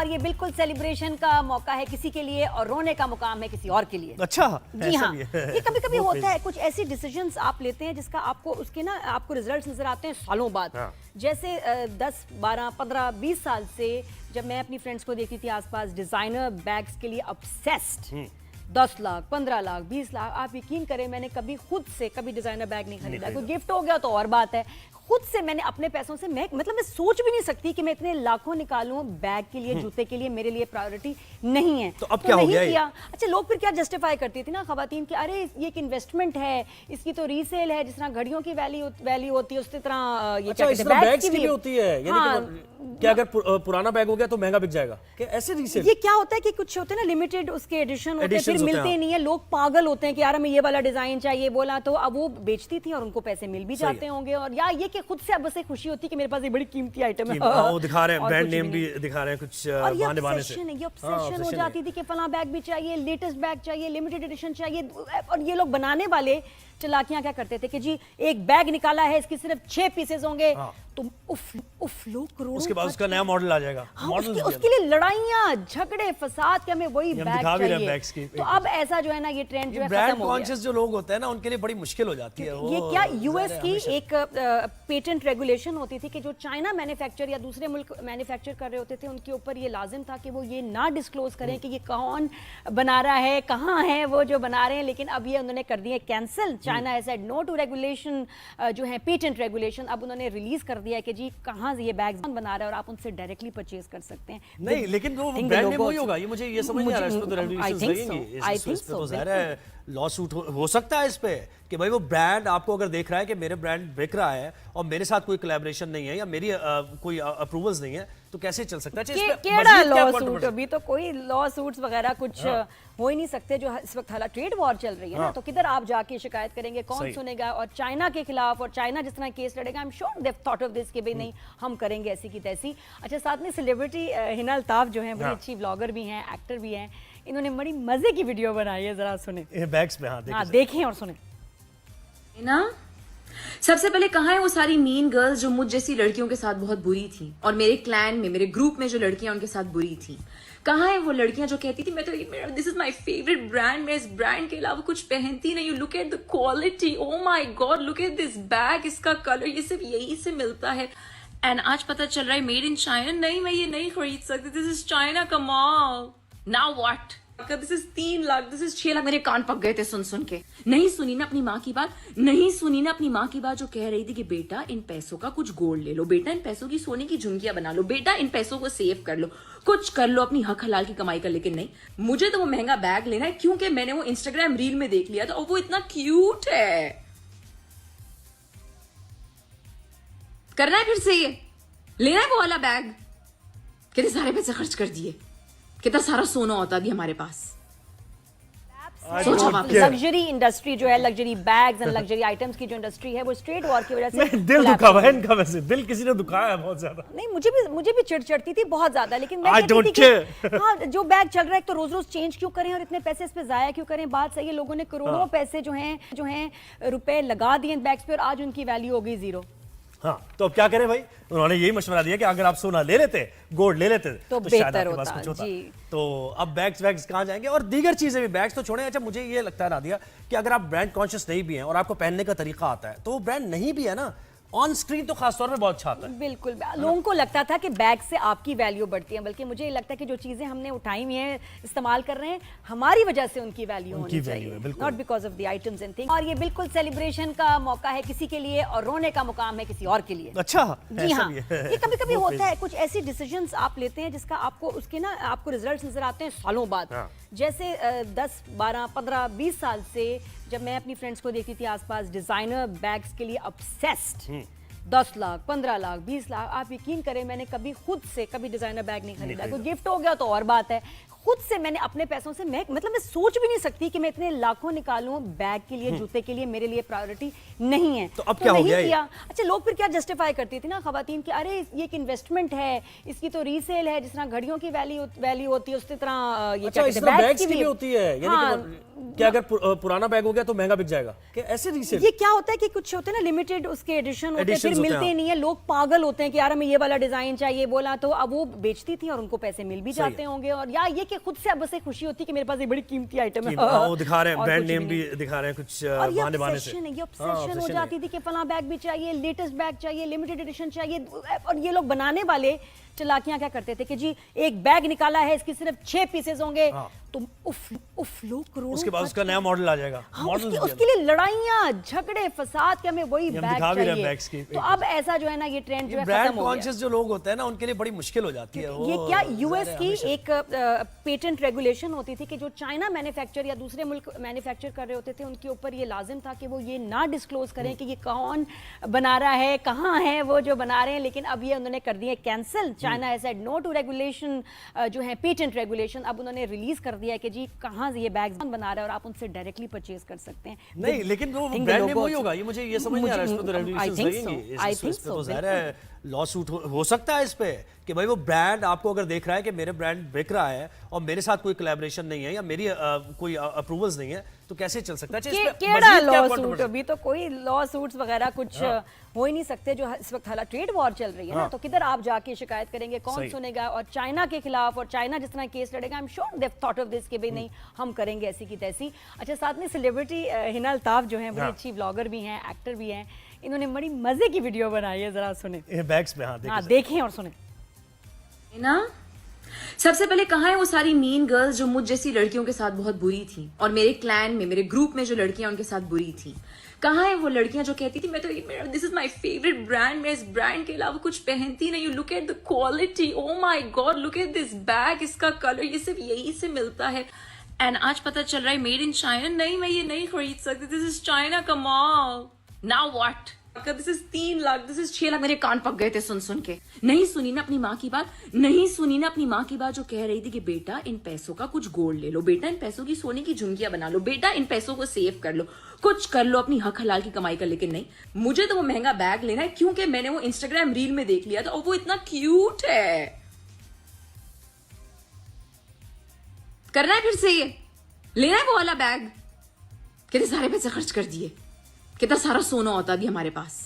और ये बिल्कुल सेलिब्रेशन का मौका है किसी के लिए और रोने का मुकाम है किसी और के लिए। अच्छा, जी हाँ, ये कभी कभी होता है, कुछ ऐसी डिसीजंस आप लेते हैं जिसका आपको उसके ना आपको रिजल्ट्स नजर आते हैं सालों बाद। हाँ। जैसे 10, 12, 15, 20 साल से जब मैं अपनी फ्रेंड्स को देखती थी आसपास डिजाइनर बैग्स के लिए ऑब्सेस्ड, 10 लाख, 15 लाख, 20 लाख, आप यकीन करें मैंने कभी खुद से कभी डिजाइनर बैग नहीं खरीदा। कोई गिफ्ट हो गया तो और बात है, खुद से मैंने अपने पैसों से मैं सोच भी नहीं सकती कि मैं इतने लाखों निकालूं बैग के लिए, जूते के लिए, मेरे लिए प्रायोरिटी नहीं है। तो अब क्या हो गया? अच्छा, लोग फिर क्या जस्टिफाई करती थी ना खवातीन कि अरे ये एक इन्वेस्टमेंट है, इसकी तो रीसेल है, जिस तरह घड़ियों की वैल्यू होती है उसी तरह ये अच्छा, क्या इस कहते तरह हैं बैग्स की भी होती है, यानी कि क्या अगर पुराना बैग हो गया तो महंगा बिक जाएगा क्या? ऐसे रीसेल ये क्या होता है कि कुछ होते हैं ना लिमिटेड उसके एडिशन होते हैं, फिर मिलते नहीं है, लोग पागल होते हैं कि यार हमें ये वाला डिजाइन चाहिए, बोला तो अब वो बेचती थी और उनको पैसे मिल भी जाते होंगे, और या ये कि खुद से अब बस खुशी होती है कि मेरे पास ये बड़ी कीमती आइटम है, वो दिखा रहे हैं, ब्रांड नेम भी दिखा रहे हैं कुछ बहाने बहाने से। ये ऑब्सेशन हो जाती थी कि फला बैग भी चाहिए, लेटेस्ट बैग चाहिए, लिमिटेड एडिशन चाहिए। और ये लोग बनाने वाले चलाकियां क्या करते थे कि जी एक बैग निकाला है, इसकी सिर्फ 6 पीसेस होंगे, तो उफ लोग करोड़ों, उसके बाद उसका नया मॉडल आ जाएगा। उसके लिए लड़ाइयां, झगड़े, फसाद, कि हमें वही बैग चाहिए। तो अब ऐसा जो है ना ये ट्रेंड जो है ब्रांड कॉन्शियस जो लोग होते हैं ना, उनके लिए बड़ी मुश्किल हो जाती है। ये क्या यूएस की एक पेटेंट रेगुलेशन होती थी कि जो चाइना मैन्युफैक्चर या दूसरे मुल्क मैन्युफैक्चर कर रहे होते थे, उनके ऊपर ये लाजिम था कि वो ये ना डिस्क्लोज करें कि ये कौन बना रहा है, कहाँ है वो जो बना रहे हैं। लेकिन अब ये उन्होंने कर दिए cancel. China has said no to regulation, जो है पेटेंट रेगुलेशन। अब उन्होंने रिलीज कर दिया है कि जी कहाँ ये बैग्स बना रहा है और आप उनसे डायरेक्टली परचेज कर सकते हैं। नहीं, लेकिन वो ब्रांड नेम वही होगा, ये मुझे ये समझ नहीं आ रहा है। इसमें तो रेगुलेशंस लगेंगे, इस पे तो ज़ाहिर है लॉ सूट हो सकता है इस पे कि भाई वो ब्रांड आपको अगर देख रहा है कि मेरे ब्रांड बिक रहा है और मेरे साथ कोई कोलैबोरेशन नहीं है या मेरी कोई अप्रूवल्स नहीं है, तो कैसे चल सकता है? केड़ा लॉ सूट? अभी तो कोई लॉ सूट्स वगैरह कुछ हो ही नहीं सकते, जो इस वक्त हालांकि ट्रेड वॉर चल रही है ना, तो किधर आप जाके शिकायत करेंगे, कौन सुनेगा? और चाइना के खिलाफ, और चाइना जिस तरह केस लड़ेगा, I am sure they have thought of this कि भाई नहीं हम करेंगे ऐसी की तैसी। अच्छा, साथ में सेलिब्रिटी हिना अल्ताफ जो है, बड़ी अच्छी ब्लॉगर भी हैं, एक्टर भी हैं, इन्होंने बड़ी मजे की वीडियो बनाई है, जरा सुने बैग्स पे। हाँ, देखें और सुने ना। सबसे पहले कहाँ है वो सारी मीन गर्ल्स जो मुझ जैसी लड़कियों के साथ बहुत बुरी थी, और मेरे क्लैन में, मेरे ग्रुप में जो लड़कियां उनके साथ बुरी थी? कहाँ है वो लड़कियां जो कहती थी मैं तो this is my favourite brand, मैं इस ब्रांड के अलावा कुछ पहनती नहीं हूँ, look at the quality, oh my God, look at this bag, इसका कलर, ये सिर्फ यही से मिलता है। एंड आज पता चल रहा है मेड इन चाइना। नहीं, मैं ये नहीं खरीद सकती, दिस इज चाइना का माल। Now what? This is 3 lakh, this is 6 lakh. मेरे कान पक गए थे सुन सुन के। नहीं सुनी ना अपनी माँ की बात, नहीं सुनी ना अपनी माँ की बात, जो कह रही थी कि बेटा इन पैसों का कुछ गोल्ड ले लो, बेटा इन पैसों की सोने की झुमकियां बना लो, बेटा इन पैसों को सेव कर लो, कुछ कर लो अपनी हक हलाल की कमाई कर। लेकिन नहीं, मुझे तो वो महंगा बैग लेना है क्योंकि मैंने वो इंस्टाग्राम रील में देख लिया था और वो इतना क्यूट है। करना है फिर से ये, लेना है वो वाला बैग। कितने सारे पैसे खर्च कर दिए, कितना सारा सोना होता भी हमारे पास। लग्जरी इंडस्ट्री जो है, luxury bags and luxury items की जो इंडस्ट्री है, वो स्ट्रेट वॉर की वजह से दिल दुखा हुआ है इनका। वैसे दिल किसी ने दुखाया है बहुत ज्यादा। नहीं, मुझे भी चिढ़ चढ़ती थी बहुत ज्यादा, लेकिन मैं कहती थी कि हाँ, जो बैग चल रहा है तो रोज रोज चेंज क्यों करें और इतने पैसे इस पे जाया क्यों करें? बात सही है, लोगों ने करोड़ों पैसे जो हैं रुपए लगा दिए बैग्स पे और आज उनकी वैल्यू हो गई 0। हाँ, तो अब क्या करें भाई? उन्होंने यही मशवरा दिया कि अगर आप सोना ले लेते, गोल्ड ले लेते, तो शायद आपके पास कुछ होता। तो अब बैग्स कहाँ जाएंगे? और दीगर चीजें भी, बैग्स तो छोड़े। अच्छा, मुझे ये लगता है नादिया कि अगर आप ब्रांड कॉन्शियस नहीं भी हैं और आपको पहनने का तरीका आता है, तो वो ब्रांड नहीं भी है ना, ऑन स्क्रीन तो खासतौर पे बहुत अच्छा आता है। बिल्कुल, लोगों को लगता था कि बैग से आपकी वैल्यू बढ़ती है, बल्कि मुझे लगता है कि जो चीजें हमने उठाई हुई हैं, इस्तेमाल कर रहे हैं, हमारी वजह से उनकी वैल्यू होनी चाहिए, not because of the items and things. और ये बिल्कुल सेलिब्रेशन का मौका है किसी के लिए और रोने का मुकाम है किसी और के लिए। अच्छा, जी हाँ, ये कभी कभी होता है, कुछ ऐसी डिसीजंस आप लेते हैं जिसका आपको उसके ना आपको रिजल्ट्स नजर आते हैं सालों बाद। जैसे 10, 12, 15, 20 साल से जब मैं अपनी फ्रेंड्स को देखती थी आसपास डिजाइनर बैग्स के लिए ऑब्सेस्ड, 10 लाख, 15 लाख, 20 लाख, आप यकीन करें मैंने कभी खुद से कभी डिजाइनर बैग नहीं खरीदा। कोई गिफ्ट हो गया तो और बात है, खुद से मैंने अपने पैसों से मैं सोच भी नहीं सकती कि मैं इतने लाखों निकालूं बैग के लिए, जूते के लिए, मेरे लिए प्रायोरिटी नहीं है। तो अब क्या हो गया ये? अच्छा, लोग फिर क्या जस्टिफाई करती थी ना खवातीन कि अरे ये एक इन्वेस्टमेंट है, इसकी तो रीसेल है, जिस तरह घड़ियों की वैल्यू होती है उसी तरह ये अच्छा, क्या इस कहते तरह हैं बैग्स की भी होती है, यानी कि क्या अगर पुराना बैग हो गया तो महंगा बिक जाएगा क्या, ऐसे रीसेल? ये क्या होता है कि कुछ होते हैं ना लिमिटेड उसके एडिशन होते हैं, फिर मिलते नहीं है, लोग पागल होते हैं कि यार हमें ये वाला डिजाइन चाहिए, बोला तो अब वो बेचती थी और उनको पैसे मिल भी जाते होंगे, और या ये कि खुद से अब बस एक खुशी होती है कि मेरे पास ये बड़ी कीमती आइटम है, वो दिखा रहे हैं, ब्रांड नेम भी दिखा रहे हैं कुछ बहाने बहाने से। ये ऑब्सेशन हो जाती थी कि फला बैग भी चाहिए, लेटेस्ट बैग चाहिए, लिमिटेड एडिशन चाहिए, और ये लोग बनाने वाले चलाकियां क्या करते थे कि जी एक बैग निकाला है, इसकी सिर्फ 6 पीसेस होंगे, तो उफ लोग करोड़ों, उसके बाद उसका नया मॉडल आ जाएगा। उसके लिए लड़ाइयां झगड़े फसाद के हमें वही बैग चाहिए। तो अब ऐसा जो है ना ये ट्रेंड जो है ब्रांड कॉन्शियस जो लोग होते हैं ना उनके लिए बड़ी मुश्किल हो जाती है। ये क्या यूएस की एक पेटेंट रेगुलेशन होती थी कि जो चाइना मैन्युफैक्चर या दूसरे मुल्क मैन्युफैक्चर कर रहे होते थे उनके ऊपर ये लाजिम था कि वो ये ना डिस्क्लोज करें कि ये कौन बना रहा है, कहाँ है वो जो बना रहे हैं, लेकिन अब ये उन्होंने कर दिए cancel. China has said no to regulation, जो है पेटेंट रेगुलेशन, अब उन्होंने रिलीज कर दिया है कि जी कहाँ ये बैग बना रहा है और आप उनसे डायरेक्टली परचेज कर सकते हैं। नहीं, लेकिन वो ब्रांड नेम वही होगा, ये मुझे ये समझ नहीं आ रहा है, इसमें तो रेगुलेशंस लगेंगी, इस पे तो ज़ाहिर है लॉ सूट हो सकता है इस पे कि भाई वो ब्रांड आपको अगर देख रहा है कि मेरे ब्रांड बिक रहा है और मेरे साथ कोई कोलैबोरेशन नहीं है या मेरी कोई अप्रूवल्स नहीं है, तो कैसे चल सकता है? केड़ा लॉ सूट, अभी तो कोई लॉ सूट्स वगैरह कुछ हो ही नहीं सकते, जो इस वक्त हालात ट्रेड वॉर चल रही है ना, तो किधर आप जाके शिकायत करेंगे, कौन सुनेगा? और चाइना के खिलाफ, और चाइना जिस तरह केस लड़ेगा, I am sure they thought of this कि भाई नहीं हम करेंगे ऐसी की तैसी। अच्छा, साथ में सेलिब्रिटी हिना अल्ताफ जो है बड़ी अच्छी ब्लॉगर भी हैं, एक्टर भी हैं, इन्होंने बड़ी मजे की वीडियो बनाई है, जरा सुने बैग्स में। देखें और सुने ना। सबसे पहले कहाँ है वो सारी मीन गर्ल्स जो मुझ जैसी लड़कियों के साथ बहुत बुरी थी, और मेरे क्लैन में, मेरे ग्रुप में जो लड़कियां उनके साथ बुरी थी? कहाँ है वो लड़कियां जो कहती थी मैं तो this is my favourite brand, मैं इस ब्रांड के अलावा कुछ पहनती नहीं हूँ, look at the quality, oh my God look at this bag, इसका कलर ये सिर्फ यही से मिलता है, एंड आज पता चल रहा है मेड इन चाइना। नहीं, मैं ये नहीं खरीद सकती, this is China, come on now what, this is 3 lakh, this is 6 lakh. मेरे कान पक गए थे सुन सुन के। नहीं सुनी ना अपनी माँ की बात, नहीं सुनी ना अपनी माँ की बात जो कह रही थी कि बेटा इन पैसों का कुछ गोल्ड ले लो, बेटा इन पैसों की सोने की झुमकियां बना लो, बेटा इन पैसों को सेव कर लो, कुछ कर लो अपनी हक हलाल की कमाई कर। लेकिन नहीं, मुझे तो वो महंगा बैग लेना है क्योंकि मैंने वो इंस्टाग्राम रील में देख लिया था और वो इतना क्यूट है। करना है फिर से ये, लेना है वो वाला बैग। कितने सारे पैसे खर्च कर दिए, कितना सारा सोना होता भी हमारे पास।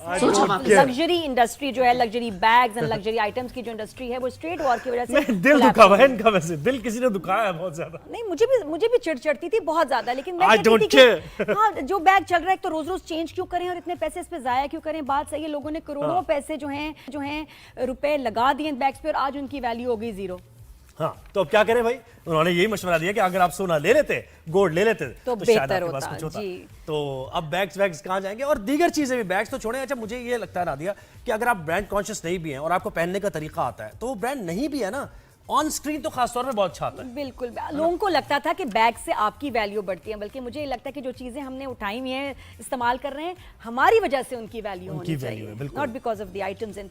लग्जरी इंडस्ट्री जो है, luxury bags and luxury items की जो इंडस्ट्री है, वो स्ट्रेट वॉर की वजह से दिल दुखा हुआ है इनका, वैसे दिल किसी ने दुखाया है बहुत ज्यादा। नहीं, मुझे भी चिढ़ चढ़ती थी बहुत ज्यादा, लेकिन मैं कहती थी कि हाँ जो बैग चल रहा है तो रोज रोज चेंज क्यों करें और इतने पैसे इस पे जाया क्यों करें। बात सही है, लोगों ने करोड़ों पैसे जो हैं रुपए लगा दिए बैग्स पे और आज उनकी वैल्यू हो गई 0। हाँ, तो अब क्या करें भाई? उन्होंने यही मशवरा दिया कि अगर आप सोना ले लेते, गोल्ड ले लेते तो शायद आपके पास कुछ होता। तो अब बैग्स कहाँ जाएंगे? और दीगर चीजें भी, बैग्स तो छोड़ें। अच्छा, मुझे ये लगता है नादिया कि अगर आप ब्रांड कॉन्शियस नहीं भी हैं और आपको पहनने का तरीका आता है, तो वो ब्रांड नहीं भी है ना, ऑन स्क्रीन तो खासतौर पर बहुत अच्छा आता है। बिल्कुल, लोगों को लगता था कि बैग से आपकी वैल्यू बढ़ती है, बल्कि मुझे लगता है कि जो चीजें हमने उठाई हुई हैं, इस्तेमाल कर रहे हैं, हमारी वजह से उनकी वैल्यू होनी चाहिए, not because of the items in